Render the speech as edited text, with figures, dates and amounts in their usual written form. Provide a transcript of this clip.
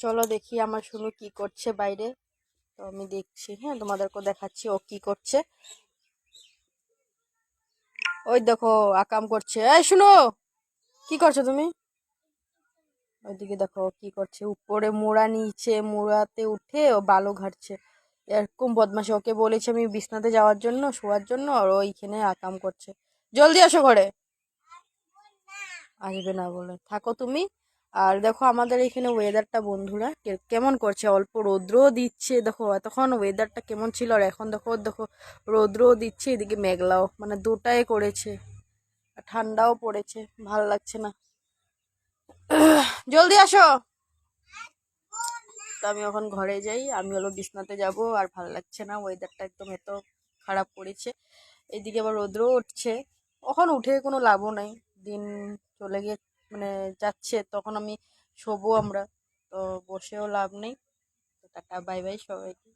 চলো দেখি আমার শুনু কি করছে বাইরে। তো আমি দেখছি, হ্যাঁ তোমাদেরকে দেখাচ্ছি ও কি করছে। ওই দেখো আকাম করছে। এই শুনো, কি করছো তুমি? ওইদিকে দেখো কি করছে, উপরে মোড়া নিচে মোড়াতে উঠে ও বালু ঘাটছে। এরকম বদমাশি, ওকে বলেছি আমি বিছনাতে যাওয়ার জন্য, শোয়ার জন্য, আর ওইখানে আকাম করছে। জলদি আসো ঘরে। আসবে না বলে থাকো তুমি। আর দেখো আমাদের এখানে ওয়েদারটা বন্ধুরা কেমন করছে, অল্প রৌদ্রও দিচ্ছে। দেখো এতক্ষণ ওয়েদারটা কেমন ছিল, আর এখন দেখো দেখো রৌদ্রও দিচ্ছে, এদিকে মেঘলাও, মানে দুটাই করেছে। আর ঠান্ডাও পড়েছে, ভাল লাগছে না। জলদি আসো। তো আমি এখন ঘরে যাই, আমি হলো বিছনাতে যাব। আর ভাল লাগছে না, ওয়েদারটা একদম এত খারাপ করেছে। এদিকে আবার রৌদ্র উঠছে। এখন উঠে কোনো লাভও নাই, দিন চলে গিয়ে মানে যাচ্ছে, তখন আমি শোবো আমরা। তো বসেও লাভ নেই। তো টাটা বাই বাই সবাইকে।